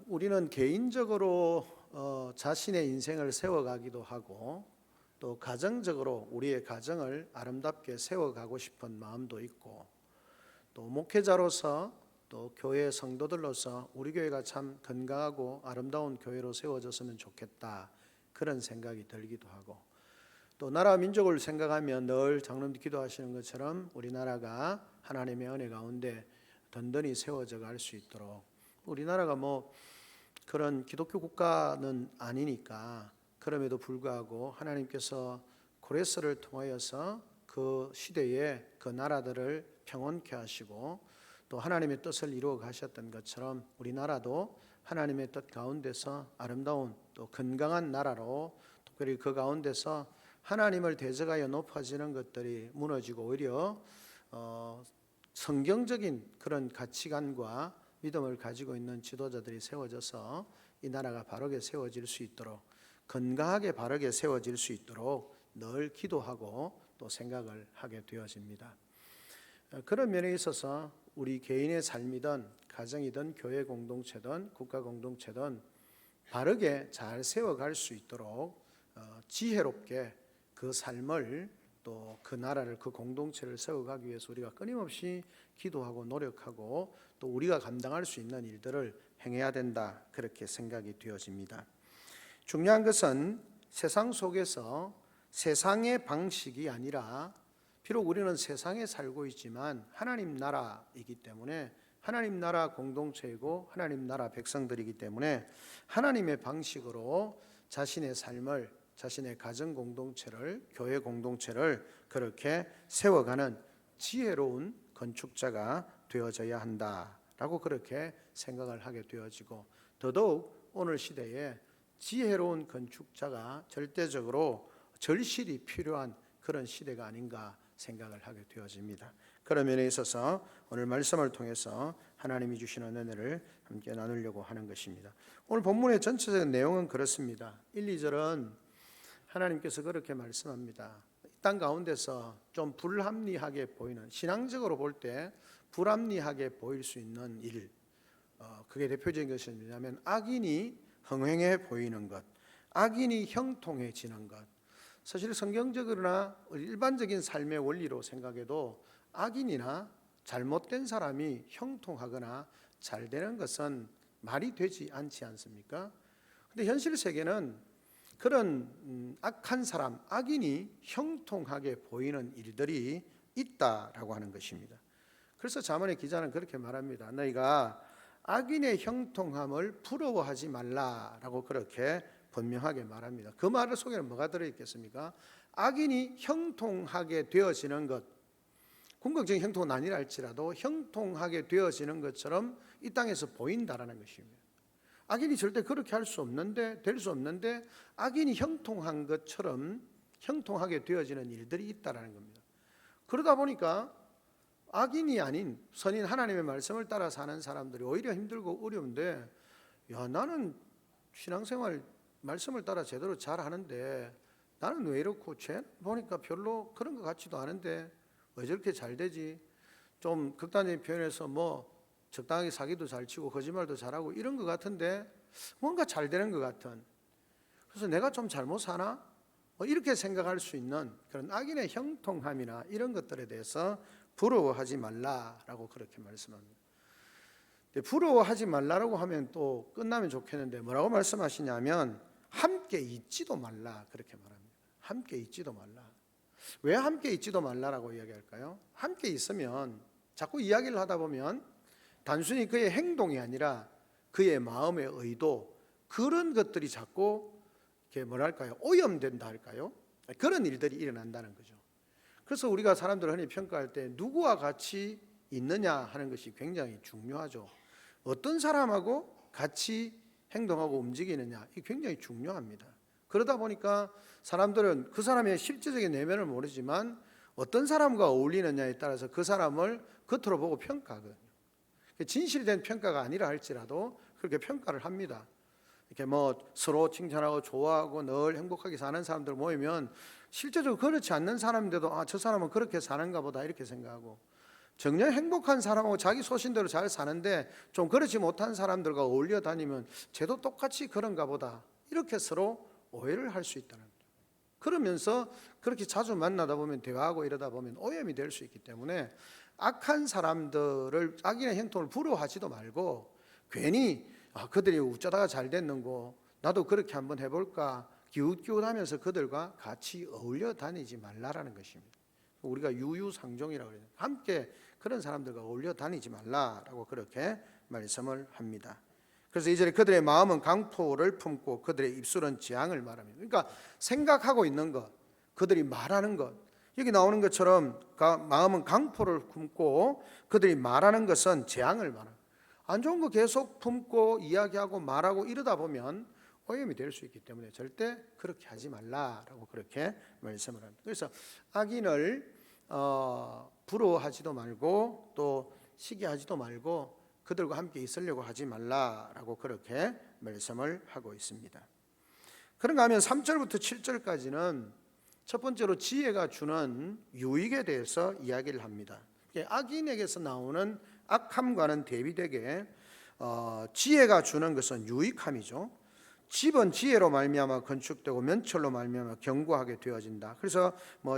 우리는 개인적으로 자신의 인생을 세워가기도 하고 또 가정적으로 우리의 가정을 아름답게 세워가고 싶은 마음도 있고 또 목회자로서 또 교회 성도들로서 우리 교회가 참 건강하고 아름다운 교회로 세워졌으면 좋겠다 그런 생각이 들기도 하고 또 나라 민족을 생각하면 늘 장로님도 기도하시는 것처럼 우리나라가 하나님의 은혜 가운데 든든히 세워져 갈 수 있도록 우리나라가 뭐 그런 기독교 국가는 아니니까 그럼에도 불구하고 하나님께서 고레스를 통하여서 그 시대에 그 나라들을 평온케 하시고 또 하나님의 뜻을 이루어 가셨던 것처럼 우리나라도 하나님의 뜻 가운데서 아름다운 또 건강한 나라로 특별히 그 가운데서 하나님을 대적하여 높아지는 것들이 무너지고 오히려 성경적인 그런 가치관과 믿음을 가지고 있는 지도자들이 세워져서 이 나라가 바르게 세워질 수 있도록 건강하게 바르게 세워질 수 있도록 늘 기도하고 또 생각을 하게 되어집니다. 그런 면에 있어서 우리 개인의 삶이든 가정이든 교회 공동체든 국가 공동체든 바르게 잘 세워갈 수 있도록 지혜롭게 그 삶을 또 그 나라를 그 공동체를 세워가기 위해서 우리가 끊임없이 기도하고 노력하고 또 우리가 감당할 수 있는 일들을 행해야 된다 그렇게 생각이 되어집니다. 중요한 것은 세상 속에서 세상의 방식이 아니라 비록 우리는 세상에 살고 있지만 하나님 나라이기 때문에 하나님 나라 공동체이고 하나님 나라 백성들이기 때문에 하나님의 방식으로 자신의 삶을 자신의 가정 공동체를 교회 공동체를 그렇게 세워가는 지혜로운 건축자가 되어져야 한다라고 그렇게 생각을 하게 되어지고 더더욱 오늘 시대에 지혜로운 건축자가 절대적으로 절실히 필요한 그런 시대가 아닌가 생각을 하게 되어집니다. 그런 면에 있어서 오늘 말씀을 통해서 하나님이 주시는 은혜를 함께 나누려고 하는 것입니다. 오늘 본문의 전체적인 내용은 그렇습니다. 1, 2절은 하나님께서 그렇게 말씀합니다. 이 땅 가운데서 좀 불합리하게 보이는 신앙적으로 볼 때 불합리하게 보일 수 있는 일 그게 대표적인 것이 뭐냐면 악인이 흥행해 보이는 것 악인이 형통해지는 것 사실 성경적으로나 일반적인 삶의 원리로 생각해도 악인이나 잘못된 사람이 형통하거나 잘 되는 것은 말이 되지 않지 않습니까? 근데 현실 세계는 그런 악한 사람, 악인이 형통하게 보이는 일들이 있다라고 하는 것입니다. 그래서 잠언의 기자는 그렇게 말합니다. 너희가 악인의 형통함을 부러워하지 말라라고 그렇게 분명하게 말합니다. 그 말 속에는 뭐가 들어있겠습니까? 악인이 형통하게 되어지는 것, 궁극적인 형통은 아니라 할지라도 형통하게 되어지는 것처럼 이 땅에서 보인다라는 것입니다. 악인이 절대 그렇게 할 수 없는데 될 수 없는데 악인이 형통한 것처럼 형통하게 되어지는 일들이 있다라는 겁니다. 그러다 보니까 악인이 아닌 선인 하나님의 말씀을 따라 사는 사람들이 오히려 힘들고 어려운데 야 나는 신앙생활 말씀을 따라 제대로 잘 하는데 나는 왜 이렇고 쟤 보니까 별로 그런 것 같지도 않은데 왜 저렇게 잘 되지? 좀 극단적인 표현에서 뭐 적당하게 사기도 잘 치고 거짓말도 잘하고 이런 것 같은데 뭔가 잘 되는 것 같은 그래서 내가 좀 잘못 사나? 이렇게 생각할 수 있는 그런 악인의 형통함이나 이런 것들에 대해서 부러워하지 말라라고 그렇게 말씀합니다. 부러워하지 말라라고 하면 또 끝나면 좋겠는데 뭐라고 말씀하시냐면 함께 있지도 말라 그렇게 말합니다. 함께 있지도 말라. 왜 함께 있지도 말라라고 이야기할까요? 함께 있으면 자꾸 이야기를 하다 보면 단순히 그의 행동이 아니라 그의 마음의 의도 그런 것들이 자꾸 이렇게 뭐랄까요? 오염된다 할까요? 그런 일들이 일어난다는 거죠. 그래서 우리가 사람들을 흔히 평가할 때 누구와 같이 있느냐 하는 것이 굉장히 중요하죠. 어떤 사람하고 같이 행동하고 움직이느냐 이게 굉장히 중요합니다. 그러다 보니까 사람들은 그 사람의 실제적인 내면을 모르지만 어떤 사람과 어울리느냐에 따라서 그 사람을 겉으로 보고 평가하거든요. 진실된 평가가 아니라 할지라도 그렇게 평가를 합니다. 이렇게 뭐 서로 칭찬하고 좋아하고 늘 행복하게 사는 사람들 모이면 실제적으로 그렇지 않는 사람인데도 아, 저 사람은 그렇게 사는가 보다 이렇게 생각하고 정녕 행복한 사람하고 자기 소신대로 잘 사는데 좀 그렇지 못한 사람들과 어울려 다니면 쟤도 똑같이 그런가 보다, 이렇게 서로 오해를 할 수 있다는 거예요. 그러면서 그렇게 자주 만나다 보면, 대화하고 이러다 보면 오염이 될 수 있기 때문에 악한 사람들을, 악인의 행동을 부러워하지도 말고 괜히 그들이 어쩌다가 잘 됐는고 나도 그렇게 한번 해볼까 기웃기웃하면서 그들과 같이 어울려 다니지 말라라는 것입니다. 우리가 유유상종이라고 그래요. 함께 그런 사람들과 어울려 다니지 말라라고 그렇게 말씀을 합니다. 그래서 이제 그들의 마음은 강포를 품고 그들의 입술은 재앙을 말합니다. 그러니까 생각하고 있는 것, 그들이 말하는 것, 여기 나오는 것처럼 마음은 강포를 품고 그들이 말하는 것은 재앙을 말합니다. 안 좋은 거 계속 품고 이야기하고 말하고 이러다 보면 오염이 될 수 있기 때문에 절대 그렇게 하지 말라라고 그렇게 말씀을 합니다. 그래서 악인을 부러워하지도 말고 또 시기하지도 말고 그들과 함께 있으려고 하지 말라라고 그렇게 말씀을 하고 있습니다. 그런가 하면 3절부터 7절까지는 첫 번째로 지혜가 주는 유익에 대해서 이야기를 합니다. 악인에게서 나오는 악함과는 대비되게 지혜가 주는 것은 유익함이죠. 집은 지혜로 말미암아 건축되고 면철로 말미암아 견고하게 되어진다. 그래서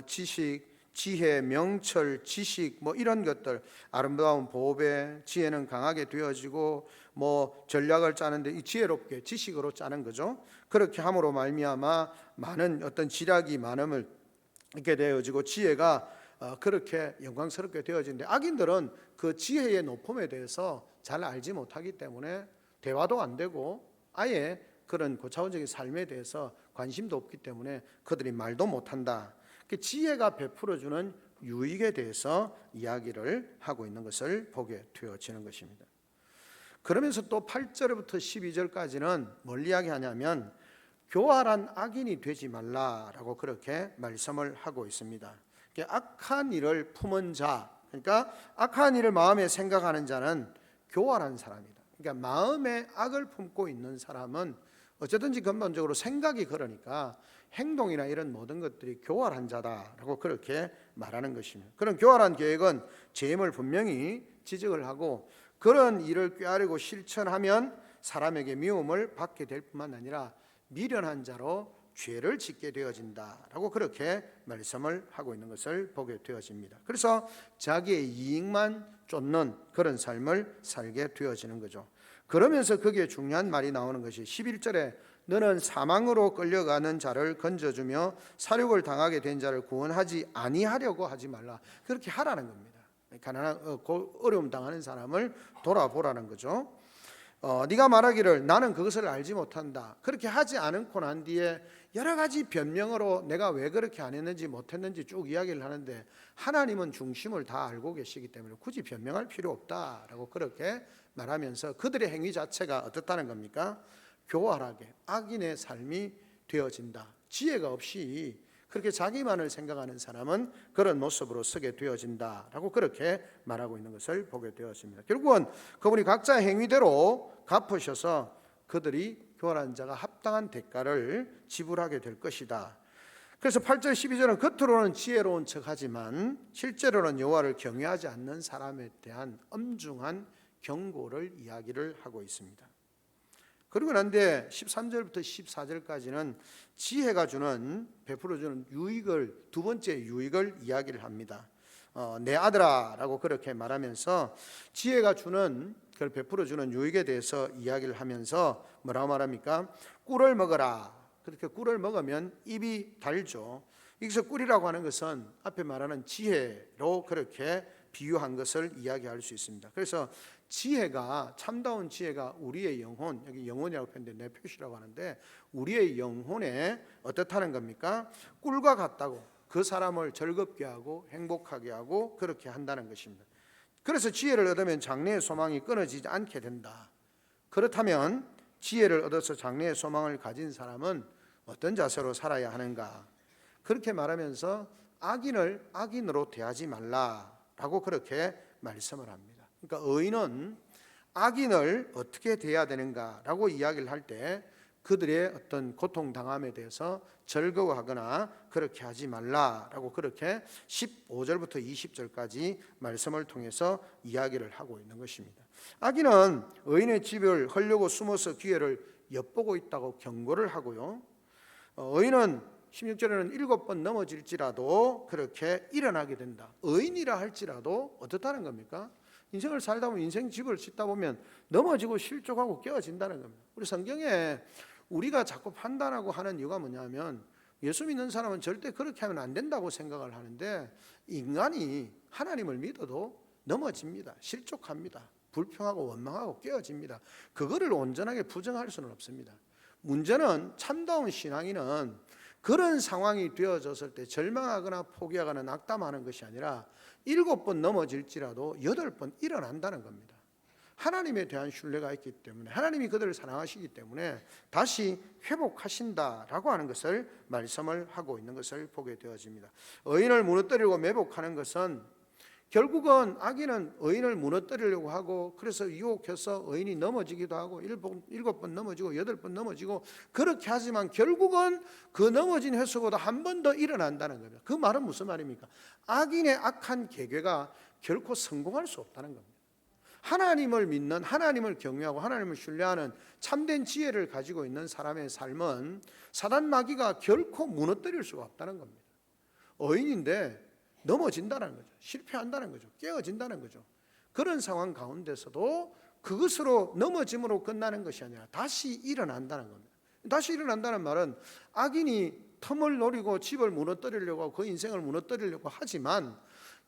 지식, 지혜, 명철, 지식 이런 것들, 아름다운 보배, 지혜는 강하게 되어지고 전략을 짜는데 이 지혜롭게 지식으로 짜는 거죠. 그렇게 함으로 말미암아 많은 어떤 지략이 많음을 있게 되어지고 지혜가 그렇게 영광스럽게 되어지는데, 악인들은 그 지혜의 높음에 대해서 잘 알지 못하기 때문에 대화도 안 되고 아예 그런 고차원적인 삶에 대해서 관심도 없기 때문에 그들이 말도 못한다. 지혜가 베풀어주는 유익에 대해서 이야기를 하고 있는 것을 보게 되어지는 것입니다. 그러면서 또 8절부터 12절까지는 뭘 이야기하냐면 교활한 악인이 되지 말라라고 그렇게 말씀을 하고 있습니다. 악한 일을 품은 자, 그러니까 악한 일을 마음에 생각하는 자는 교활한 사람이다. 그러니까 마음에 악을 품고 있는 사람은 어쨌든지 근본적으로 생각이 그러니까 행동이나 이런 모든 것들이 교활한 자다라고 그렇게 말하는 것입니다. 그런 교활한 계획은 죄임을 분명히 지적을 하고 그런 일을 꾀하려고 실천하면 사람에게 미움을 받게 될 뿐만 아니라 미련한 자로 죄를 짓게 되어진다라고 그렇게 말씀을 하고 있는 것을 보게 되어집니다. 그래서 자기의 이익만 쫓는 그런 삶을 살게 되어지는 거죠. 그러면서 거기에 중요한 말이 나오는 것이 11절에 너는 사망으로 끌려가는 자를 건져주며 사륙을 당하게 된 자를 구원하지 아니하려고 하지 말라. 그렇게 하라는 겁니다. 가난한 어려움 당하는 사람을 돌아보라는 거죠. 네가 말하기를 나는 그것을 알지 못한다. 그렇게 하지 않고 난 뒤에 여러 가지 변명으로 내가 왜 그렇게 안 했는지 못했는지 쭉 이야기를 하는데, 하나님은 중심을 다 알고 계시기 때문에 굳이 변명할 필요 없다라고 그렇게 말하면서 그들의 행위 자체가 어떻다는 겁니까? 교활하게 악인의 삶이 되어진다. 지혜가 없이 그렇게 자기만을 생각하는 사람은 그런 모습으로 서게 되어진다라고 그렇게 말하고 있는 것을 보게 되었습니다. 결국은 그분이 각자의 행위대로 갚으셔서 그들이 교활한 자가 합당한 대가를 지불하게 될 것이다. 그래서 8절 12절은 겉으로는 지혜로운 척하지만 실제로는 여호와를 경외하지 않는 사람에 대한 엄중한 경고를 이야기를 하고 있습니다. 그리고 난데 13절부터 14절까지는 지혜가 주는 베풀어주는 유익을, 두 번째 유익을 이야기를 합니다. 내 아들아라고 그렇게 말하면서 지혜가 주는 그걸 베풀어주는 유익에 대해서 이야기를 하면서 뭐라고 말합니까? 꿀을 먹어라. 그렇게 꿀을 먹으면 입이 달죠. 여기서 꿀이라고 하는 것은 앞에 말하는 지혜로 그렇게 비유한 것을 이야기할 수 있습니다. 그래서 지혜가, 참다운 지혜가 우리의 영혼, 여기 영혼이라고 표현된 내 표시라고 하는데 우리의 영혼에 어떻다는 겁니까? 꿀과 같다고, 그 사람을 즐겁게 하고 행복하게 하고 그렇게 한다는 것입니다. 그래서 지혜를 얻으면 장래의 소망이 끊어지지 않게 된다. 그렇다면 지혜를 얻어서 장래의 소망을 가진 사람은 어떤 자세로 살아야 하는가? 그렇게 말하면서 악인을 악인으로 대하지 말라라고 그렇게 말씀을 합니다. 그러니까 의인은 악인을 어떻게 대해야 되는가라고 이야기를 할 때 그들의 어떤 고통당함에 대해서 즐거워하거나 그렇게 하지 말라라고 그렇게 15절부터 20절까지 말씀을 통해서 이야기를 하고 있는 것입니다. 악인은 의인의 집을 헐려고 숨어서 기회를 엿보고 있다고 경고를 하고요. 의인은 16절에는 7번 넘어질지라도 그렇게 일어나게 된다. 의인이라 할지라도 어떻다는 겁니까? 인생을 살다 보면 인생 집을 짓다 보면 넘어지고 실족하고 깨어진다는 겁니다. 우리 성경에 우리가 자꾸 판단하고 하는 이유가 뭐냐면 예수 믿는 사람은 절대 그렇게 하면 안 된다고 생각을 하는데 인간이 하나님을 믿어도 넘어집니다. 실족합니다. 불평하고 원망하고 깨어집니다. 그거를 온전하게 부정할 수는 없습니다. 문제는 참다운 신앙인은 그런 상황이 되어졌을 때 절망하거나 포기하거나 낙담하는 것이 아니라 7번 넘어질지라도 8번 일어난다는 겁니다. 하나님에 대한 신뢰가 있기 때문에 하나님이 그들을 사랑하시기 때문에 다시 회복하신다라고 하는 것을 말씀을 하고 있는 것을 보게 되어집니다. 의인을 무너뜨리고 매복하는 것은 결국은 악인은 의인을 무너뜨리려고 하고 그래서 유혹해서 의인이 넘어지기도 하고 7번 넘어지고 8번 넘어지고 그렇게 하지만 결국은 그 넘어진 횟수보다 한 번 더 일어난다는 겁니다. 그 말은 무슨 말입니까? 악인의 악한 계획가 결코 성공할 수 없다는 겁니다. 하나님을 믿는, 하나님을 경외하고 하나님을 신뢰하는 참된 지혜를 가지고 있는 사람의 삶은 사단 마귀가 결코 무너뜨릴 수가 없다는 겁니다. 의인인데 넘어진다는 거죠. 실패한다는 거죠. 깨어진다는 거죠. 그런 상황 가운데서도 그것으로 넘어짐으로 끝나는 것이 아니라 다시 일어난다는 겁니다. 다시 일어난다는 말은 악인이 틈을 노리고 집을 무너뜨리려고 하고 그 인생을 무너뜨리려고 하지만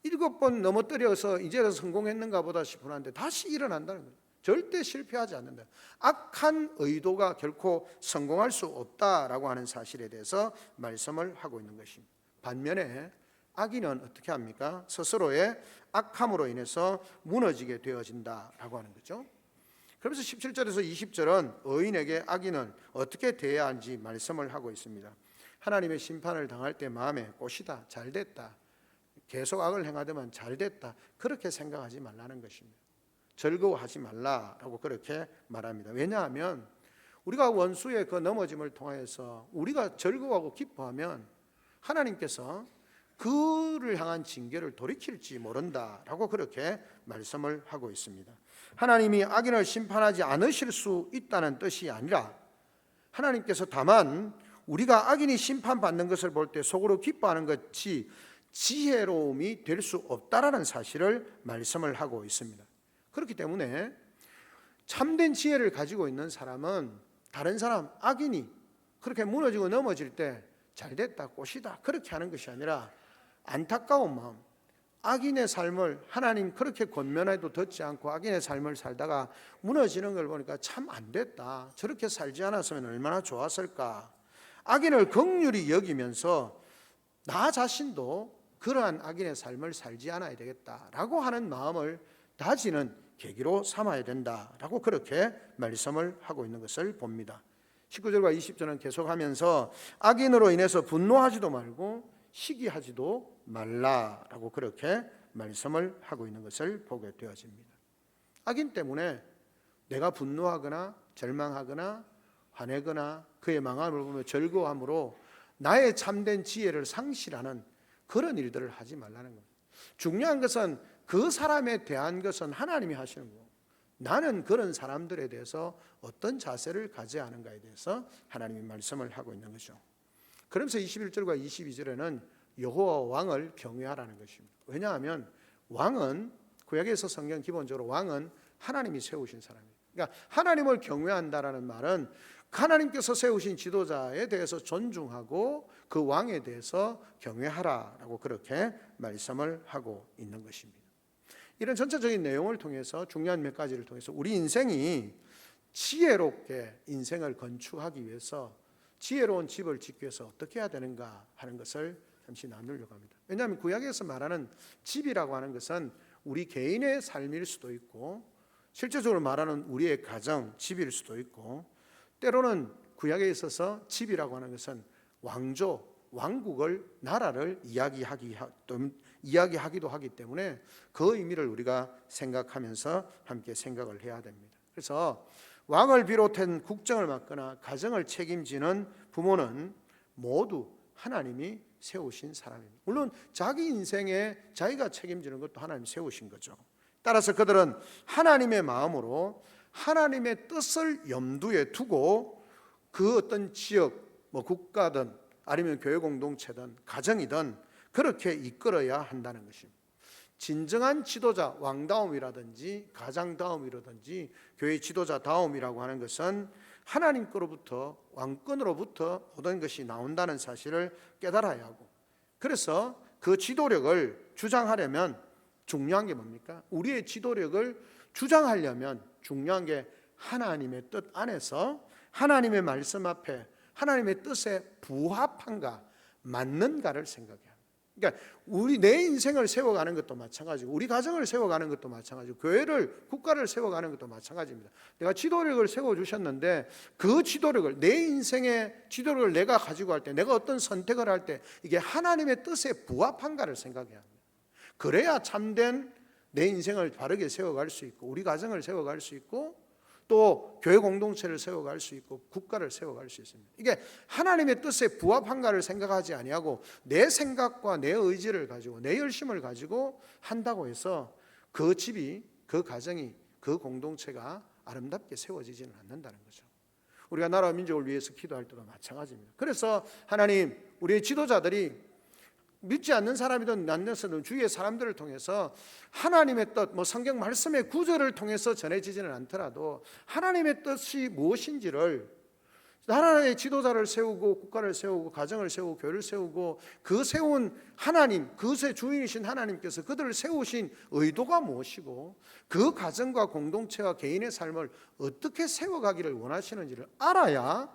7번 넘어뜨려서 이제는 성공했는가 보다 싶은 한데 다시 일어난다는 거예요. 절대 실패하지 않는다. 악한 의도가 결코 성공할 수 없다라고 하는 사실에 대해서 말씀을 하고 있는 것입니다. 반면에 악인은 어떻게 합니까? 스스로의 악함으로 인해서 무너지게 되어진다라고 하는 거죠. 그래서 17절에서 20절은 의인에게 악인은 어떻게 대해야 하는지 말씀을 하고 있습니다. 하나님의 심판을 당할 때 마음에 꽃이다, 잘됐다, 계속 악을 행하더만 잘됐다, 그렇게 생각하지 말라는 것입니다. 즐거워하지 말라라고 그렇게 말합니다. 왜냐하면 우리가 원수의 그 넘어짐을 통해서 우리가 즐거워하고 기뻐하면 하나님께서 그를 향한 징계를 돌이킬지 모른다라고 그렇게 말씀을 하고 있습니다. 하나님이 악인을 심판하지 않으실 수 있다는 뜻이 아니라 하나님께서 다만 우리가 악인이 심판받는 것을 볼 때 속으로 기뻐하는 것이 지혜로움이 될 수 없다라는 사실을 말씀을 하고 있습니다. 그렇기 때문에 참된 지혜를 가지고 있는 사람은 다른 사람, 악인이 그렇게 무너지고 넘어질 때 잘됐다, 꽃이다 그렇게 하는 것이 아니라 안타까운 마음, 악인의 삶을 하나님 그렇게 권면해도 듣지 않고 악인의 삶을 살다가 무너지는 걸 보니까 참 안 됐다, 저렇게 살지 않았으면 얼마나 좋았을까, 악인을 긍휼히 여기면서 나 자신도 그러한 악인의 삶을 살지 않아야 되겠다라고 하는 마음을 다지는 계기로 삼아야 된다라고 그렇게 말씀을 하고 있는 것을 봅니다. 19절과 20절은 계속하면서 악인으로 인해서 분노하지도 말고 시기하지도 말라라고 그렇게 말씀을 하고 있는 것을 보게 되어집니다. 악인 때문에 내가 분노하거나 절망하거나 화내거나 그의 망함을 보며 즐거워함으로 나의 참된 지혜를 상실하는 그런 일들을 하지 말라는 겁니다. 중요한 것은 그 사람에 대한 것은 하나님이 하시는 거고 나는 그런 사람들에 대해서 어떤 자세를 가져야 하는가에 대해서 하나님이 말씀을 하고 있는 거죠. 그러면서 21절과 22절에는 여호와 왕을 경외하라는 것입니다. 왜냐하면 왕은 구약에서 성경 기본적으로 왕은 하나님이 세우신 사람이에요. 그러니까 하나님을 경외한다라는 말은 하나님께서 세우신 지도자에 대해서 존중하고 그 왕에 대해서 경외하라라고 그렇게 말씀을 하고 있는 것입니다. 이런 전체적인 내용을 통해서 중요한 몇 가지를 통해서 우리 인생이 지혜롭게 인생을 건축하기 위해서 지혜로운 집을 짓기 위해서 어떻게 해야 되는가 하는 것을 잠시 나누려고 합니다. 왜냐하면 구약에서 말하는 집이라고 하는 것은 우리 개인의 삶일 수도 있고 실제적으로 말하는 우리의 가정, 집일 수도 있고 때로는 구약에 있어서 집이라고 하는 것은 왕조, 왕국을, 나라를 이야기하기도 하기 때문에 그 의미를 우리가 생각하면서 함께 생각을 해야 됩니다. 그래서 왕을 비롯한 국정을 맡거나 가정을 책임지는 부모는 모두 하나님이 세우신 사람입니다. 물론 자기 인생에 자기가 책임지는 것도 하나님 세우신 거죠. 따라서 그들은 하나님의 마음으로 하나님의 뜻을 염두에 두고 그 어떤 지역, 국가든 아니면 교회 공동체든 가정이든 그렇게 이끌어야 한다는 것입니다. 진정한 지도자, 왕다움이라든지 가장다움이라든지 교회 지도자다움이라고 하는 것은 하나님께로부터, 왕권으로부터 모든 것이 나온다는 사실을 깨달아야 하고, 그래서 그 지도력을 주장하려면 중요한 게 뭡니까? 우리의 지도력을 주장하려면 중요한 게 하나님의 뜻 안에서 하나님의 말씀 앞에 하나님의 뜻에 부합한가, 맞는가를 생각해야 합니다. 그러니까 내 인생을 세워가는 것도 마찬가지고, 우리 가정을 세워가는 것도 마찬가지고, 교회를, 국가를 세워가는 것도 마찬가지입니다. 내가 지도력을 세워주셨는데 그 지도력을, 내 인생의 지도력을 내가 가지고 할 때, 내가 어떤 선택을 할 때 이게 하나님의 뜻에 부합한가를 생각해야 합니다. 그래야 참된 내 인생을 바르게 세워갈 수 있고, 우리 가정을 세워갈 수 있고, 또 교회 공동체를 세워갈 수 있고, 국가를 세워갈 수 있습니다. 이게 하나님의 뜻에 부합한가를 생각하지 아니하고 내 생각과 내 의지를 가지고 내 열심을 가지고 한다고 해서 그 집이, 그 가정이, 그 공동체가 아름답게 세워지지는 않는다는 거죠. 우리가 나라와 민족을 위해서 기도할 때도 마찬가지입니다. 그래서 하나님, 우리의 지도자들이 믿지 않는 사람이든 안 믿는 주위의 사람들을 통해서 하나님의 뜻, 성경 말씀의 구절을 통해서 전해지지는 않더라도 하나님의 뜻이 무엇인지를, 하나님의 지도자를 세우고 국가를 세우고 가정을 세우고 교회를 세우고 그 세운 하나님, 그것의 주인이신 하나님께서 그들을 세우신 의도가 무엇이고 그 가정과 공동체와 개인의 삶을 어떻게 세워가기를 원하시는지를 알아야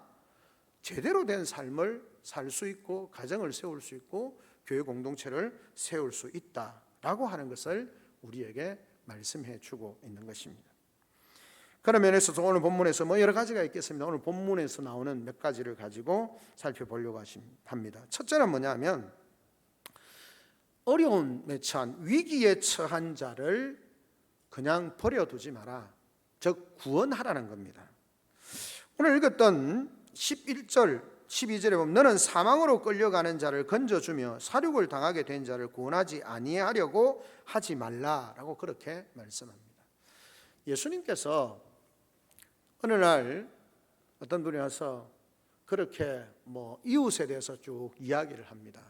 제대로 된 삶을 살 수 있고 가정을 세울 수 있고 교회 공동체를 세울 수 있다라고 하는 것을 우리에게 말씀해 주고 있는 것입니다. 그런 면에서 오늘 본문에서 여러 가지가 있겠습니다. 오늘 본문에서 나오는 몇 가지를 가지고 살펴보려고 합니다. 첫째는 뭐냐면, 어려움에 처한, 위기에 처한 자를 그냥 버려두지 마라, 즉 구원하라는 겁니다. 오늘 읽었던 11절 12절에 보면 너는 사망으로 끌려가는 자를 건져주며 사륙을 당하게 된 자를 구원하지 아니하려고 하지 말라라고 그렇게 말씀합니다. 예수님께서 어느 날 어떤 분이 와서 그렇게 이웃에 대해서 쭉 이야기를 합니다.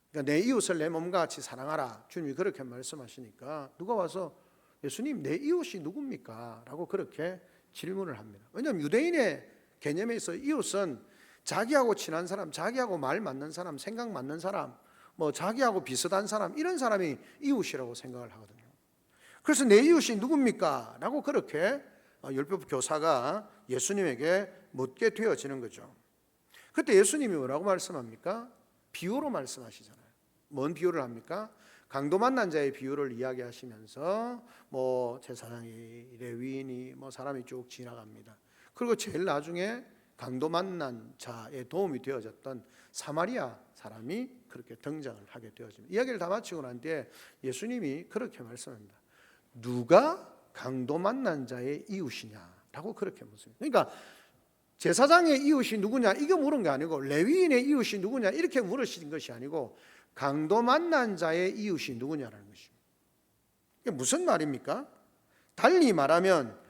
그러니까 내 이웃을 내 몸과 같이 사랑하라, 주님이 그렇게 말씀하시니까 누가 와서 예수님, 내 이웃이 누굽니까? 라고 그렇게 질문을 합니다. 왜냐하면 유대인의 개념에 있어 이웃은 자기하고 친한 사람, 자기하고 말 맞는 사람, 생각 맞는 사람, 자기하고 비슷한 사람, 이런 사람이 이웃이라고 생각을 하거든요. 그래서 내 이웃이 누굽니까? 라고 그렇게 율법 교사가 예수님에게 묻게 되어지는 거죠. 그때 예수님이 뭐라고 말씀합니까? 비유로 말씀하시잖아요. 뭔 비유를 합니까? 강도 만난 자의 비유를 이야기하시면서 제사장이, 레위인이, 사람이 쭉 지나갑니다. 그리고 제일 나중에 강도 만난 자의 도움이 되어졌던 사마리아 사람이 그렇게 등장을 하게 되어집니다. 이야기를 다 마치고 난 뒤에 예수님이 그렇게 말씀합니다. 누가 강도 만난 자의 이웃이냐라고 그렇게 묻습니다. 그러니까 제사장의 이웃이 누구냐 이거 물은 게 아니고, 레위인의 이웃이 누구냐 이렇게 물으신 것이 아니고, 강도 만난 자의 이웃이 누구냐라는 것입니다. 이게 무슨 말입니까? 달리 말하면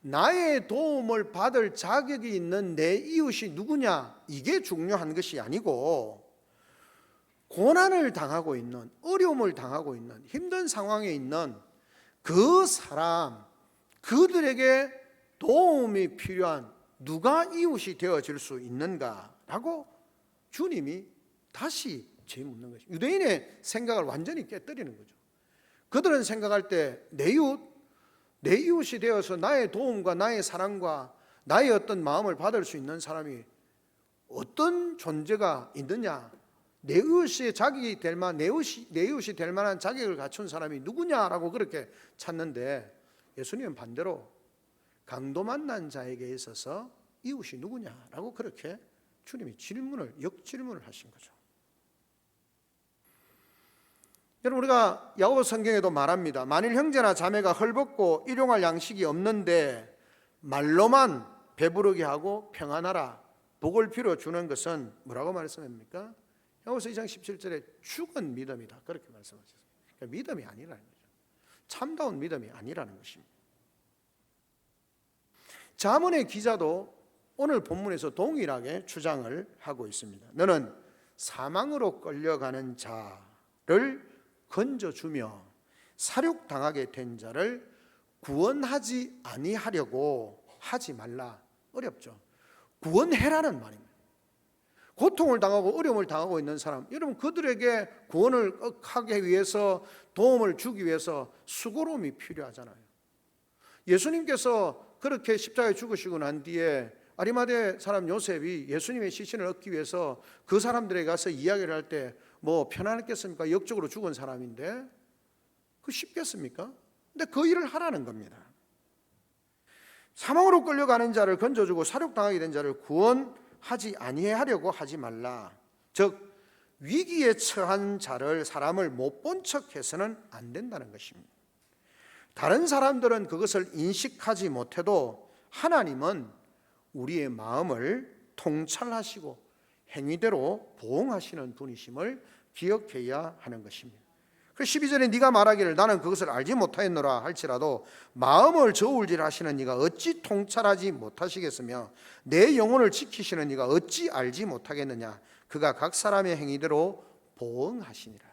나의 도움을 받을 자격이 있는 내 이웃이 누구냐, 이게 중요한 것이 아니고, 고난을 당하고 있는, 어려움을 당하고 있는, 힘든 상황에 있는 그 사람, 그들에게 도움이 필요한 누가 이웃이 되어질 수 있는가라고 주님이 다시 재묻는 것입니다. 유대인의 생각을 완전히 깨뜨리는 거죠. 그들은 생각할 때 내 이웃이 되어서 나의 도움과 나의 사랑과 나의 어떤 마음을 받을 수 있는 사람이 어떤 존재가 있느냐, 내 이웃이 자격이 될 만한, 내 이웃이 될 만한 자격을 갖춘 사람이 누구냐라고 그렇게 찾는데, 예수님은 반대로 강도 만난 자에게 있어서 이웃이 누구냐라고 그렇게 주님이 역질문을 하신 거죠. 여러분, 우리가 야고보 성경에도 말합니다. 만일 형제나 자매가 헐벗고 일용할 양식이 없는데 말로만 배부르게 하고 평안하라, 복을 빌어주는 것은 뭐라고 말씀합니까? 야고보서 2장 17절에 죽은 믿음이다, 그렇게 말씀하셨어요. 그러니까 믿음이 아니라는 거죠. 참다운 믿음이 아니라는 것입니다. 잠언의 기자도 오늘 본문에서 동일하게 주장을 하고 있습니다. 너는 사망으로 끌려가는 자를 건져주며 사륙당하게 된 자를 구원하지 아니하려고 하지 말라. 어렵죠. 구원해라는 말입니다. 고통을 당하고 어려움을 당하고 있는 사람, 여러분 그들에게 구원을 하기 위해서, 도움을 주기 위해서 수고로움이 필요하잖아요. 예수님께서 그렇게 십자가에 죽으시고 난 뒤에 아리마대 사람 요셉이 예수님의 시신을 얻기 위해서 그 사람들에게 가서 이야기를 할 때 뭐 편안했겠습니까? 역적으로 죽은 사람인데 그 쉽겠습니까? 근데 그 일을 하라는 겁니다. 사망으로 끌려가는 자를 건져주고 사륙당하게 된 자를 구원하지 아니하려고 하지 말라. 즉 위기에 처한 자를, 사람을 못 본 척해서는 안 된다는 것입니다. 다른 사람들은 그것을 인식하지 못해도 하나님은 우리의 마음을 통찰하시고 행위대로 보응하시는 분이심을 기억해야 하는 것입니다. 그래서 12절에 네가 말하기를 나는 그것을 알지 못하였노라 할지라도 마음을 저울질하시는 네가 어찌 통찰하지 못하시겠으며 내 영혼을 지키시는 네가 어찌 알지 못하겠느냐. 그가 각 사람의 행위대로 보응하시니라.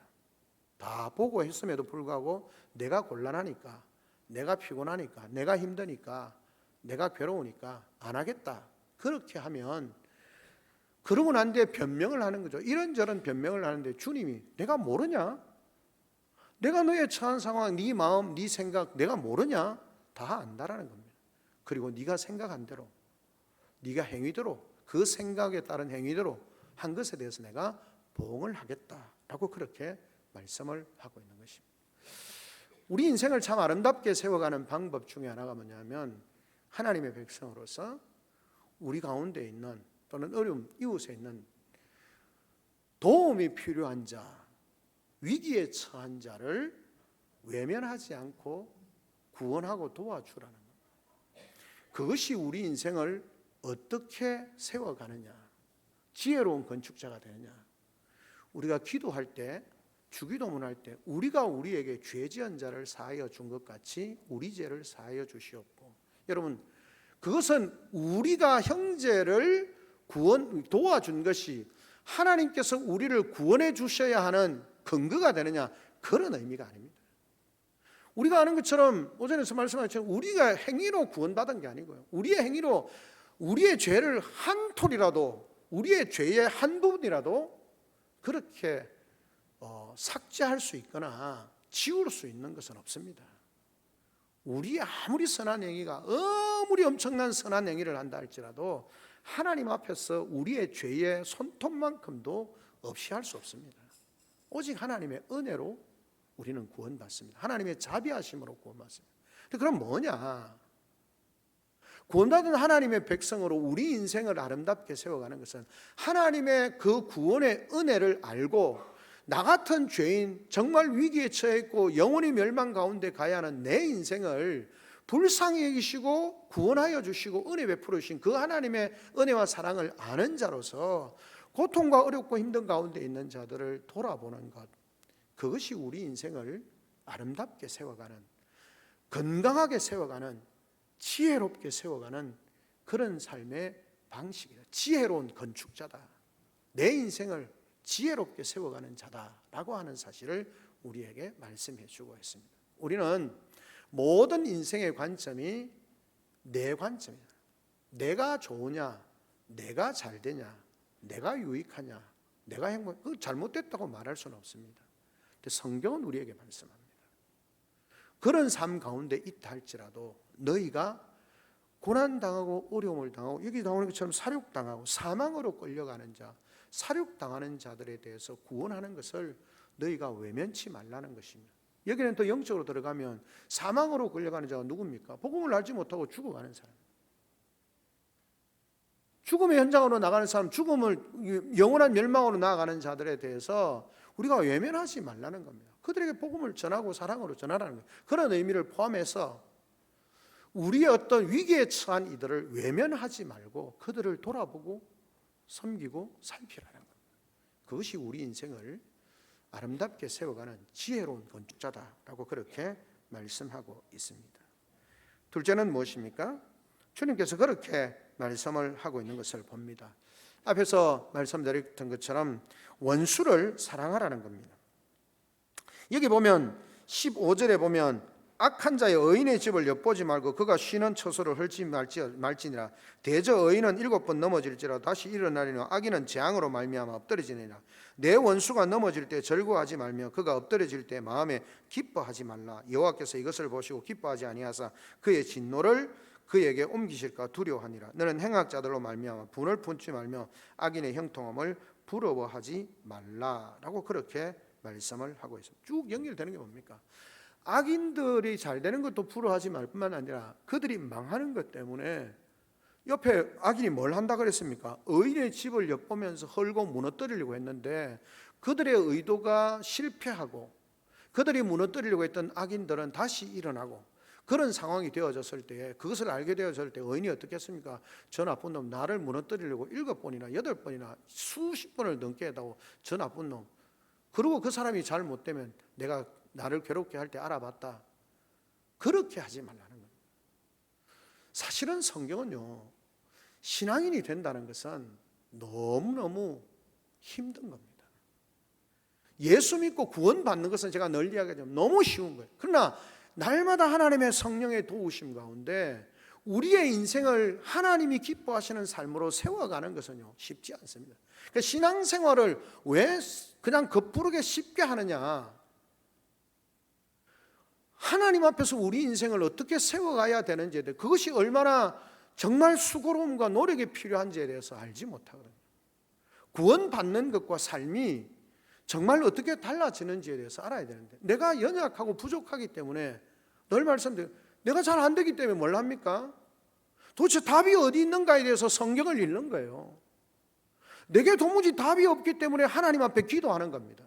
다 보고 했음에도 불구하고 내가 곤란하니까, 내가 피곤하니까, 내가 힘드니까, 내가 괴로우니까 안 하겠다, 그렇게 하면, 그러고 난 뒤에 변명을 하는 거죠. 이런저런 변명을 하는데 주님이 내가 모르냐? 내가 너의 처한 상황, 네 마음, 네 생각 내가 모르냐? 다 안다라는 겁니다. 그리고 네가 생각한 대로, 네가 행위대로, 그 생각에 따른 행위대로 한 것에 대해서 내가 보응을 하겠다라고 그렇게 말씀을 하고 있는 것입니다. 우리 인생을 참 아름답게 세워가는 방법 중에 하나가 뭐냐면, 하나님의 백성으로서 우리 가운데 있는, 또는 어려움 이웃에 있는 도움이 필요한 자, 위기에 처한 자를 외면하지 않고 구원하고 도와주라는 겁니다. 그것이 우리 인생을 어떻게 세워가느냐, 지혜로운 건축자가 되느냐. 우리가 기도할 때, 주기도문 할 때 우리가 우리에게 죄 지은 자를 사하여 준 것 같이 우리 죄를 사하여 주시옵고. 여러분, 그것은 우리가 형제를 도와준 것이 하나님께서 우리를 구원해 주셔야 하는 근거가 되느냐, 그런 의미가 아닙니다. 우리가 아는 것처럼 오전에서 말씀하신 것처럼 우리가 행위로 구원받은 게 아니고요, 우리의 행위로 우리의 죄를 한 톨이라도, 우리의 죄의 한 부분이라도 그렇게 삭제할 수 있거나 지울 수 있는 것은 없습니다. 우리 아무리 선한 행위가, 아무리 엄청난 선한 행위를 한다 할지라도 하나님 앞에서 우리의 죄의 손톱만큼도 없이 할 수 없습니다. 오직 하나님의 은혜로 우리는 구원받습니다. 하나님의 자비하심으로 구원받습니다. 그럼 뭐냐? 구원받은 하나님의 백성으로 우리 인생을 아름답게 세워가는 것은 하나님의 그 구원의 은혜를 알고, 나 같은 죄인, 정말 위기에 처해 있고 영원히 멸망 가운데 가야 하는 내 인생을 불쌍히 여기시고 구원하여 주시고 은혜 베풀어 주신 그 하나님의 은혜와 사랑을 아는 자로서 고통과 어렵고 힘든 가운데 있는 자들을 돌아보는 것, 그것이 우리 인생을 아름답게 세워가는, 건강하게 세워가는, 지혜롭게 세워가는 그런 삶의 방식이다. 지혜로운 건축자다, 내 인생을 지혜롭게 세워가는 자다라고 하는 사실을 우리에게 말씀해 주고 있습니다. 우리는 모든 인생의 관점이 내 관점이다. 내가 좋으냐, 내가 잘 되냐, 내가 유익하냐, 내가 행복, 그 잘못됐다고 말할 수는 없습니다. 근데 성경은 우리에게 말씀합니다. 그런 삶 가운데 있다 할지라도 너희가 고난당하고 어려움을 당하고, 여기 나오는 것처럼 사륙당하고 사망으로 끌려가는 자, 사륙당하는 자들에 대해서 구원하는 것을 너희가 외면치 말라는 것입니다. 여기는 또 영적으로 들어가면 사망으로 끌려가는 자가 누굽니까? 복음을 알지 못하고 죽어가는 사람, 죽음의 현장으로 나가는 사람, 죽음을, 영원한 멸망으로 나아가는 자들에 대해서 우리가 외면하지 말라는 겁니다. 그들에게 복음을 전하고 사랑으로 전하라는 거예요. 그런 의미를 포함해서 우리의 어떤 위기에 처한 이들을 외면하지 말고 그들을 돌아보고 섬기고 살피라는 겁니다. 그것이 우리 인생을 아름답게 세워가는 지혜로운 건축자다라고 그렇게 말씀하고 있습니다. 둘째는 무엇입니까? 주님께서 그렇게 말씀을 하고 있는 것을 봅니다. 앞에서 말씀드렸던 것처럼 원수를 사랑하라는 겁니다. 여기 보면 15절에 보면 악한 자의 의인의 집을 엿보지 말고 그가 쉬는 처소를 헐지 말지니라. 대저 의인은 7번 넘어질지라 다시 일어나리니 악인은 재앙으로 말미암아 엎드러지니라. 내 원수가 넘어질 때 절구하지 말며 그가 엎드러질 때 마음에 기뻐하지 말라. 여호와께서 이것을 보시고 기뻐하지 아니하사 그의 진노를 그에게 옮기실까 두려워하니라. 너는 행악자들로 말미암아 분을 품지 말며 악인의 형통함을 부러워하지 말라라고 그렇게 말씀을 하고 있습니다. 쭉 연결되는 게 뭡니까? 악인들이 잘 되는 것도 부러워하지 말 뿐만 아니라 그들이 망하는 것 때문에 옆에 악인이 뭘 한다 그랬습니까? 의인의 집을 엿보면서 헐고 무너뜨리려고 했는데 그들의 의도가 실패하고 그들이 무너뜨리려고 했던 악인들은 다시 일어나고 그런 상황이 되어졌을 때 그것을 알게 되어졌을 때 의인이 어떻게 했습니까? 저 나쁜 놈 나를 무너뜨리려고 7번이나 8번이나 수십 번을 넘게 했다고 저 나쁜 놈. 그리고 그 사람이 잘못되면 내가 나를 괴롭게 할 때 알아봤다. 그렇게 하지 말라는 겁니다. 사실은 성경은요, 신앙인이 된다는 것은 너무너무 힘든 겁니다. 예수 믿고 구원받는 것은 제가 널리 이야기하자면 너무 쉬운 거예요. 그러나 날마다 하나님의 성령의 도우심 가운데 우리의 인생을 하나님이 기뻐하시는 삶으로 세워가는 것은요 쉽지 않습니다. 그러니까 신앙생활을 왜 그냥 겉부르게 쉽게 하느냐? 하나님 앞에서 우리 인생을 어떻게 세워가야 되는지에 대해 그것이 얼마나 정말 수고로움과 노력이 필요한지에 대해서 알지 못하거든요. 구원받는 것과 삶이 정말 어떻게 달라지는지에 대해서 알아야 되는데 내가 연약하고 부족하기 때문에 늘 말씀드려요. 내가 잘 안 되기 때문에 뭘 합니까? 도대체 답이 어디 있는가에 대해서 성경을 읽는 거예요. 내게 도무지 답이 없기 때문에 하나님 앞에 기도하는 겁니다.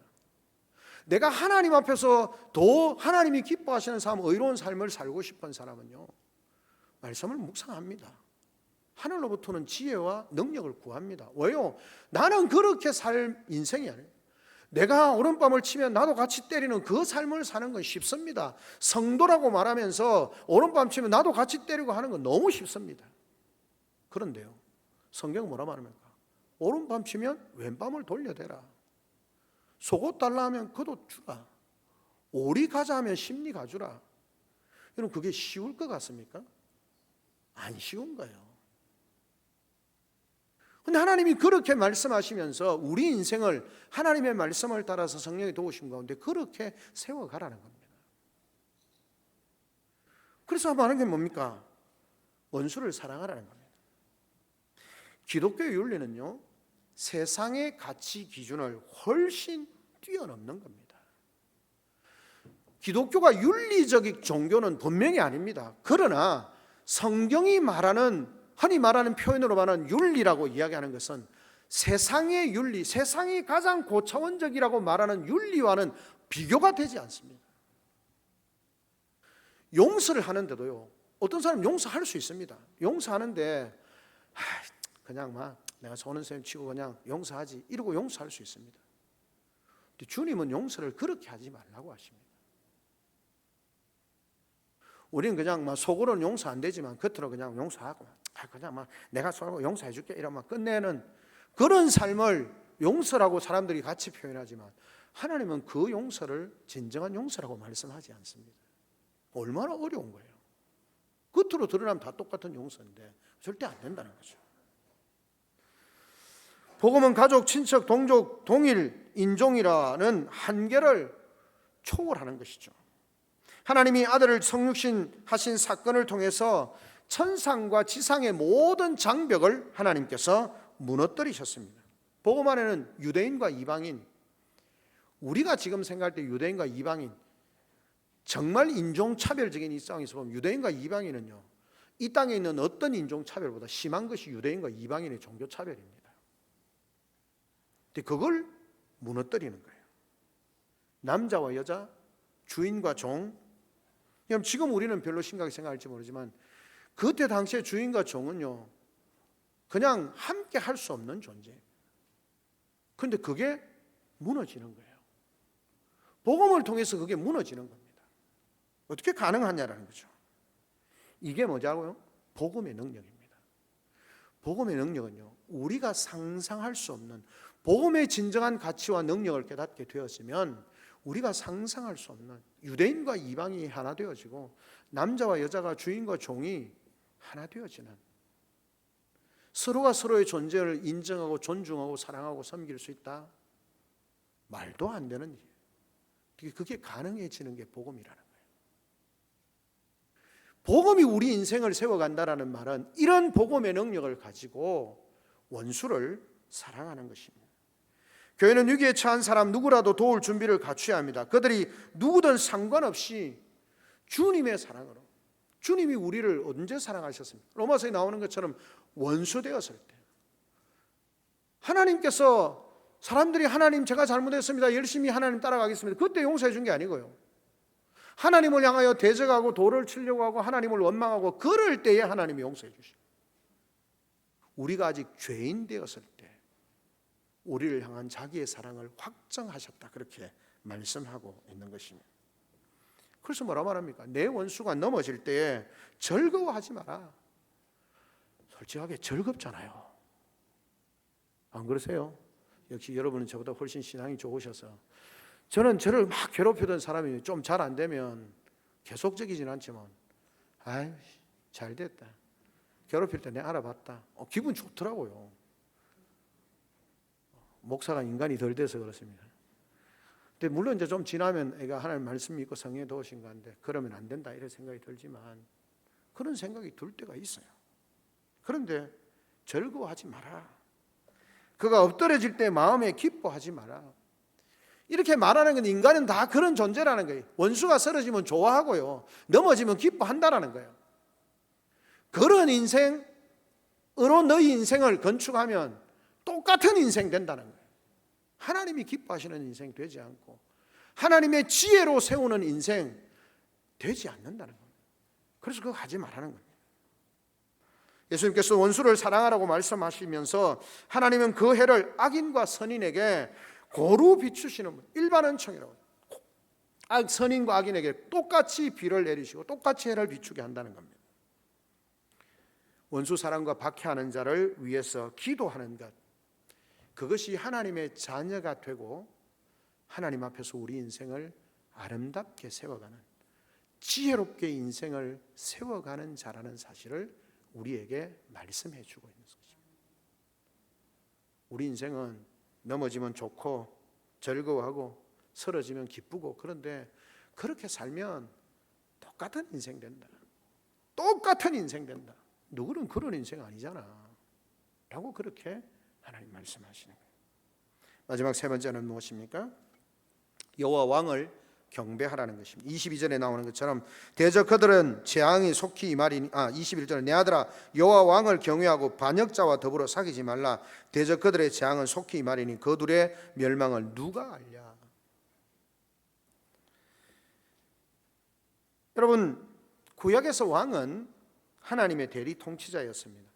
내가 하나님 앞에서 더 하나님이 기뻐하시는 삶, 의로운 삶을 살고 싶은 사람은요 말씀을 묵상합니다. 하늘로부터는 지혜와 능력을 구합니다. 왜요? 나는 그렇게 살 인생이 아니에요. 내가 오른밤을 치면 나도 같이 때리는 그 삶을 사는 건 쉽습니다. 성도라고 말하면서 오른밤 치면 나도 같이 때리고 하는 건 너무 쉽습니다. 그런데요 성경은 뭐라 말합니까? 오른밤 치면 왼밤을 돌려대라. 속옷 달라 하면 겉옷 주라. 오리 가자 하면 심리 가주라. 여러분 그게 쉬울 것 같습니까? 안 쉬운 거예요. 근데 하나님이 그렇게 말씀하시면서 우리 인생을 하나님의 말씀을 따라서 성령의 도우심 가운데 그렇게 세워가라는 겁니다. 그래서 말하는 게 뭡니까? 원수를 사랑하라는 겁니다. 기독교의 윤리는요 세상의 가치 기준을 훨씬 뛰어넘는 겁니다. 기독교가 윤리적인 종교는 분명히 아닙니다. 그러나 성경이 말하는 흔히 말하는 표현으로 말하는 윤리라고 이야기하는 것은 세상의 윤리, 세상이 가장 고차원적이라고 말하는 윤리와는 비교가 되지 않습니다. 용서를 하는데도요 어떤 사람은 용서할 수 있습니다. 용서하는데 그냥 막 내가 손은 셈 치고 그냥 용서하지 이러고 용서할 수 있습니다. 근데 주님은 용서를 그렇게 하지 말라고 하십니다. 우리는 그냥 막 속으로는 용서 안 되지만 겉으로 그냥 용서하고 그냥 막 내가 속으로 용서해 줄게 이러면 끝내는 그런 삶을 용서라고 사람들이 같이 표현하지만 하나님은 그 용서를 진정한 용서라고 말씀하지 않습니다. 얼마나 어려운 거예요. 겉으로 드러나면 다 똑같은 용서인데 절대 안 된다는 거죠. 복음은 가족, 친척, 동족, 동일, 인종이라는 한계를 초월하는 것이죠. 하나님이 아들을 성육신 하신 사건을 통해서 천상과 지상의 모든 장벽을 하나님께서 무너뜨리셨습니다. 복음 안에는 유대인과 이방인, 우리가 지금 생각할 때 유대인과 이방인, 정말 인종차별적인 입장에서 보면 유대인과 이방인은요 이 땅에 있는 어떤 인종차별보다 심한 것이 유대인과 이방인의 종교차별입니다. 근데 그걸 무너뜨리는 거예요. 남자와 여자, 주인과 종. 지금 우리는 별로 심각하게 생각할지 모르지만 그때 당시에 주인과 종은요, 그냥 함께 할 수 없는 존재. 그런데 그게 무너지는 거예요. 복음을 통해서 그게 무너지는 겁니다. 어떻게 가능하냐라는 거죠. 이게 뭐냐고요? 복음의 능력입니다. 복음의 능력은요, 우리가 상상할 수 없는, 복음의 진정한 가치와 능력을 깨닫게 되었으면 우리가 상상할 수 없는, 유대인과 이방인이 하나 되어지고 남자와 여자가, 주인과 종이 하나 되어지는, 서로가 서로의 존재를 인정하고 존중하고 사랑하고 섬길 수 있다? 말도 안 되는 일. 그게 가능해지는 게 복음이라는 거예요. 복음이 우리 인생을 세워간다는 말은 이런 복음의 능력을 가지고 원수를 사랑하는 것입니다. 교회는 위기에 처한 사람 누구라도 도울 준비를 갖춰야 합니다. 그들이 누구든 상관없이 주님의 사랑으로, 주님이 우리를 언제 사랑하셨습니까? 로마서에 나오는 것처럼 원수 되었을 때, 하나님께서 사람들이 하나님 제가 잘못했습니다, 열심히 하나님 따라가겠습니다, 그때 용서해 준 게 아니고요, 하나님을 향하여 대적하고 돌을 치려고 하고 하나님을 원망하고 그럴 때에 하나님이 용서해 주시고, 우리가 아직 죄인 되었을 때 우리를 향한 자기의 사랑을 확정하셨다, 그렇게 말씀하고 있는 것입니다. 그래서 뭐라 말합니까? 내 원수가 넘어질 때에 즐거워하지 마라. 솔직하게 즐겁잖아요. 안 그러세요? 역시 여러분은 저보다 훨씬 신앙이 좋으셔서. 저는 저를 막 괴롭히던 사람이 좀 잘 안 되면 계속적이진 않지만, 아이 잘 됐다, 괴롭힐 때 내가 알아봤다, 기분 좋더라고요. 목사가 인간이 덜 돼서 그렇습니다. 근데 물론 이제 좀 지나면 애가 하나님 말씀 믿고 성령에 도우신 건데 그러면 안 된다 이런 생각이 들지만, 그런 생각이 들 때가 있어요. 그런데 즐거워하지 마라. 그가 엎드려질 때 마음에 기뻐하지 마라. 이렇게 말하는 건 인간은 다 그런 존재라는 거예요. 원수가 쓰러지면 좋아하고요, 넘어지면 기뻐한다라는 거예요. 그런 인생으로 너희 인생을 건축하면 똑같은 인생 된다는 거예요. 하나님이 기뻐하시는 인생 되지 않고 하나님의 지혜로 세우는 인생 되지 않는다는 거예요. 그래서 그거 하지 말라는 겁니다. 예수님께서 원수를 사랑하라고 말씀하시면서 하나님은 그 해를 악인과 선인에게 고루 비추시는 분, 일반은총이라고, 선인과 악인에게 똑같이 비를 내리시고 똑같이 해를 비추게 한다는 겁니다. 원수 사랑과 박해하는 자를 위해서 기도하는 것, 그것이 하나님의 자녀가 되고 하나님 앞에서 우리 인생을 아름답게 세워가는, 지혜롭게 인생을 세워가는 자라는 사실을 우리에게 말씀해 주고 있는 것입니다. 우리 인생은 넘어지면 좋고 즐거워하고 쓰러지면 기쁘고, 그런데 그렇게 살면 똑같은 인생 된다, 똑같은 인생 된다, 누구는 그런 인생 아니잖아 라고 그렇게 하나님 말씀하시는 거예요. 마지막 세 번째는 무엇입니까? 여호와 왕을 경배하라는 것입니다. 22절에 나오는 것처럼 대저 그들은 재앙이 속히 임하리니, 21절에 내 아들아 여호와 왕을 경외하고 반역자와 더불어 사귀지 말라. 대저 그들의 재앙은 속히 임하리니 그 둘의 멸망을 누가 알랴. 여러분, 구약에서 왕은 하나님의 대리 통치자였습니다.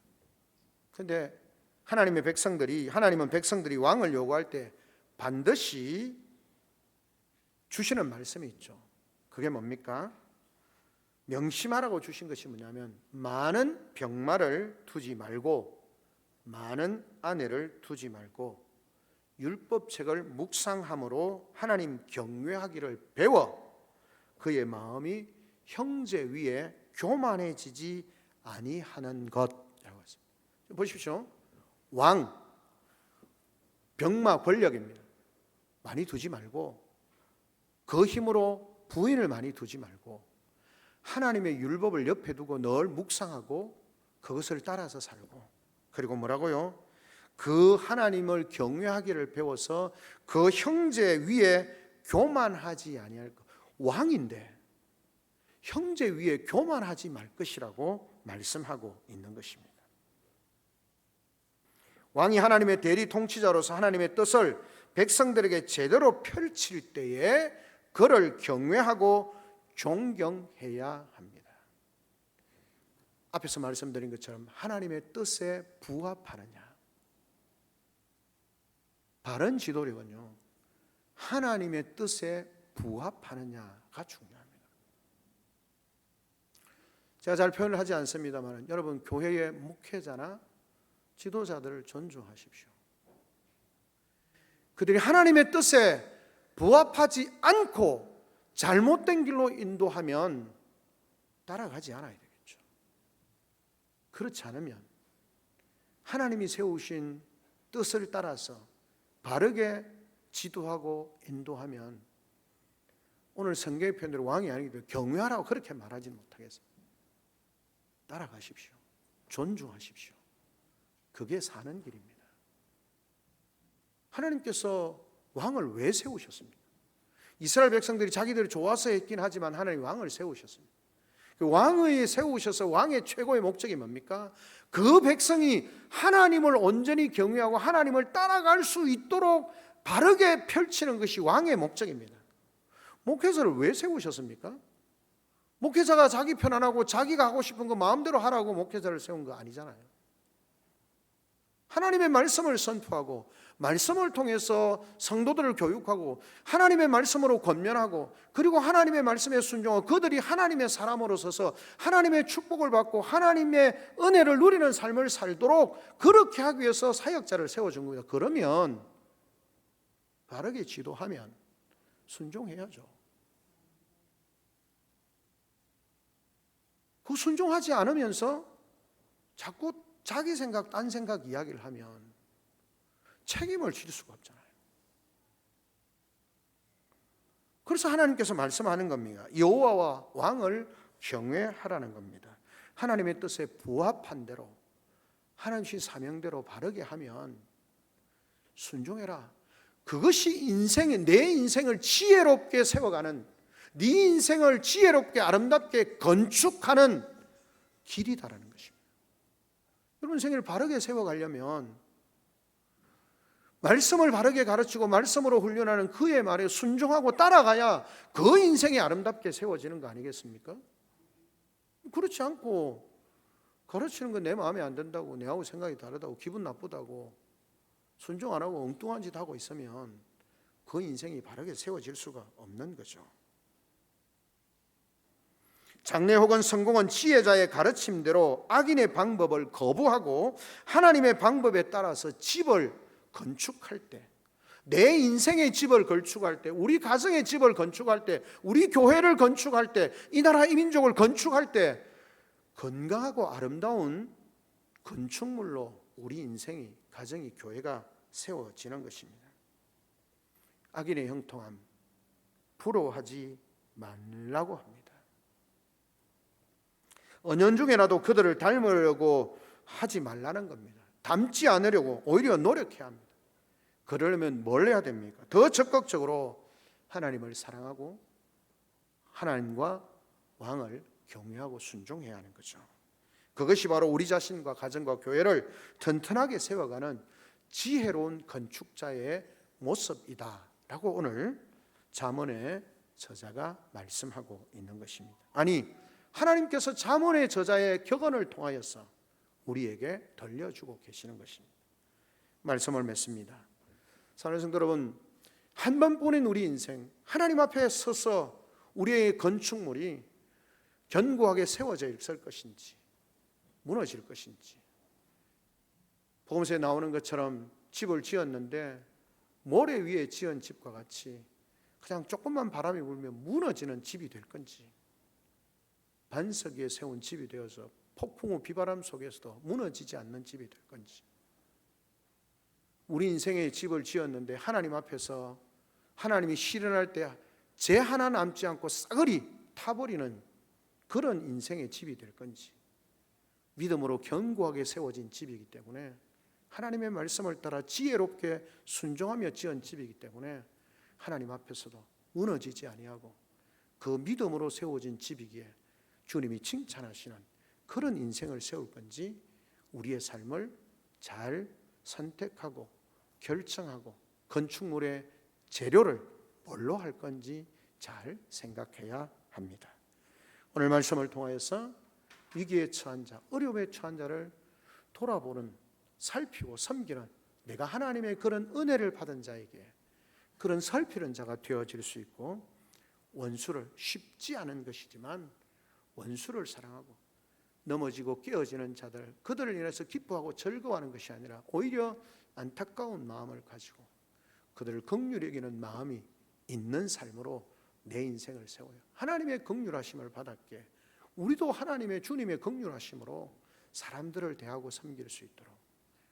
그런데 하나님은 백성들이 왕을 요구할 때 반드시 주시는 말씀이 있죠. 그게 뭡니까? 명심하라고 주신 것이 뭐냐면, 많은 병마를 두지 말고 많은 아내를 두지 말고 율법책을 묵상함으로 하나님 경외하기를 배워 그의 마음이 형제 위에 교만해지지 아니하는 것이라고 했습니다. 보십시오. 왕, 병마 권력입니다. 많이 두지 말고, 그 힘으로 부인을 많이 두지 말고 하나님의 율법을 옆에 두고 늘 묵상하고 그것을 따라서 살고, 그리고 뭐라고요? 그 하나님을 경외하기를 배워서 그 형제 위에 교만하지 아니할 것. 왕인데 형제 위에 교만하지 말 것이라고 말씀하고 있는 것입니다. 왕이 하나님의 대리 통치자로서 하나님의 뜻을 백성들에게 제대로 펼칠 때에 그를 경외하고 존경해야 합니다. 앞에서 말씀드린 것처럼 하나님의 뜻에 부합하느냐. 바른 지도력은요, 하나님의 뜻에 부합하느냐가 중요합니다. 제가 잘 표현을 하지 않습니다만 여러분, 교회의 목회자나 지도자들을 존중하십시오. 그들이 하나님의 뜻에 부합하지 않고 잘못된 길로 인도하면 따라가지 않아야 되겠죠. 그렇지 않으면 하나님이 세우신 뜻을 따라서 바르게 지도하고 인도하면, 오늘 성경의 표현대로 왕이 아니기도 경외하라고 그렇게 말하지는 못하겠습니다. 따라가십시오. 존중하십시오. 그게 사는 길입니다. 하나님께서 왕을 왜 세우셨습니까? 이스라엘 백성들이 자기들이 좋아서 했긴 하지만 하나님 왕을 세우셨습니다. 그 왕을 세우셔서 왕의 최고의 목적이 뭡니까? 그 백성이 하나님을 온전히 경외하고 하나님을 따라갈 수 있도록 바르게 펼치는 것이 왕의 목적입니다. 목회자를 왜 세우셨습니까? 목회자가 자기 편안하고 자기가 하고 싶은 거 마음대로 하라고 목회자를 세운 거 아니잖아요. 하나님의 말씀을 선포하고 말씀을 통해서 성도들을 교육하고 하나님의 말씀으로 권면하고, 그리고 하나님의 말씀에 순종하고 그들이 하나님의 사람으로 서서 하나님의 축복을 받고 하나님의 은혜를 누리는 삶을 살도록 그렇게 하기 위해서 사역자를 세워준 거예요. 그러면 바르게 지도하면 순종해야죠. 그 순종하지 않으면서 자꾸 자기 생각, 딴 생각 이야기를 하면 책임을 질 수가 없잖아요. 그래서 하나님께서 말씀하는 겁니다. 여호와와 왕을 경외하라는 겁니다. 하나님의 뜻에 부합한 대로, 하나님의 사명대로 바르게 하면 순종해라. 그것이 내 인생을 지혜롭게 세워가는, 네 인생을 지혜롭게 아름답게 건축하는 길이다라는 것입니다. 여러분, 인생을 바르게 세워가려면 말씀을 바르게 가르치고 말씀으로 훈련하는 그의 말에 순종하고 따라가야 그 인생이 아름답게 세워지는 거 아니겠습니까? 그렇지 않고 가르치는 건 내 마음에 안 든다고, 내하고 생각이 다르다고, 기분 나쁘다고 순종 안 하고 엉뚱한 짓 하고 있으면 그 인생이 바르게 세워질 수가 없는 거죠. 장래 혹은 성공은 지혜자의 가르침대로 악인의 방법을 거부하고 하나님의 방법에 따라서 집을 건축할 때, 내 인생의 집을 건축할 때, 우리 가정의 집을 건축할 때, 우리 교회를 건축할 때, 이 나라 이 민족을 건축할 때 건강하고 아름다운 건축물로 우리 인생이, 가정이, 교회가 세워지는 것입니다. 악인의 형통함 부러워하지 말라고 합니다. 은연중에라도 그들을 닮으려고 하지 말라는 겁니다. 닮지 않으려고 오히려 노력해야 합니다. 그러려면 뭘 해야 됩니까? 더 적극적으로 하나님을 사랑하고 하나님과 왕을 경외하고 순종해야 하는 거죠. 그것이 바로 우리 자신과 가정과 교회를 튼튼하게 세워가는 지혜로운 건축자의 모습이다라고 오늘 잠언의 저자가 말씀하고 있는 것입니다. 아니, 하나님께서 잠언의 저자의 격언을 통하여서 우리에게 들려주고 계시는 것입니다. 말씀을 맺습니다. 사랑하는 성도 여러분, 한 번뿐인 우리 인생, 하나님 앞에 서서 우리의 건축물이 견고하게 세워져 있을 것인지 무너질 것인지, 복음서에 나오는 것처럼 집을 지었는데 모래 위에 지은 집과 같이 그냥 조금만 바람이 불면 무너지는 집이 될 건지, 반석 위에 세운 집이 되어서 폭풍 후 비바람 속에서도 무너지지 않는 집이 될 건지, 우리 인생의 집을 지었는데 하나님 앞에서 하나님이 실현할 때 재 하나 남지 않고 싸그리 타버리는 그런 인생의 집이 될 건지, 믿음으로 견고하게 세워진 집이기 때문에, 하나님의 말씀을 따라 지혜롭게 순종하며 지은 집이기 때문에 하나님 앞에서도 무너지지 아니하고 그 믿음으로 세워진 집이기에 주님이 칭찬하시는 그런 인생을 세울 건지, 우리의 삶을 잘 선택하고 결정하고 건축물의 재료를 뭘로 할 건지 잘 생각해야 합니다. 오늘 말씀을 통하여서 위기에 처한 자, 어려움에 처한 자를 돌아보는, 살피고 섬기는, 내가 하나님의 그런 은혜를 받은 자에게 그런 살피는 자가 되어질 수 있고, 원수를, 쉽지 않은 것이지만 원수를 사랑하고 넘어지고 깨어지는 자들, 그들을 인해서 기뻐하고 즐거워하는 것이 아니라 오히려 안타까운 마음을 가지고 그들을 긍휼히 여기는 마음이 있는 삶으로 내 인생을 세워요. 하나님의 긍휼하심을 받았기에 우리도 하나님의, 주님의 긍휼하심으로 사람들을 대하고 섬길 수 있도록,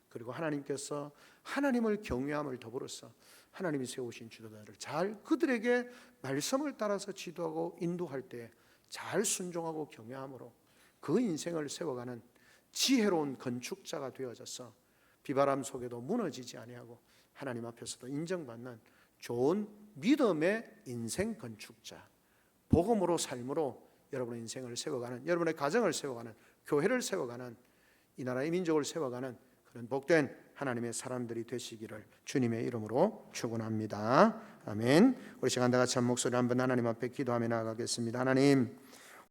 그리고 하나님께서 하나님을 경외함을 더불어서 하나님이 세우신 지도자들을 잘, 그들에게 말씀을 따라서 지도하고 인도할 때 잘 순종하고 경외함으로 그 인생을 세워가는 지혜로운 건축자가 되어져서 비바람 속에도 무너지지 아니하고 하나님 앞에서도 인정받는 좋은 믿음의 인생 건축자, 복음으로, 삶으로 여러분의 인생을 세워가는, 여러분의 가정을 세워가는, 교회를 세워가는, 이 나라의 민족을 세워가는 그런 복된 하나님의 사람들이 되시기를 주님의 이름으로 축원합니다. 아멘. 우리 시간 다 같이 한 목소리 한번 하나님 앞에 기도하며 나아가겠습니다. 하나님,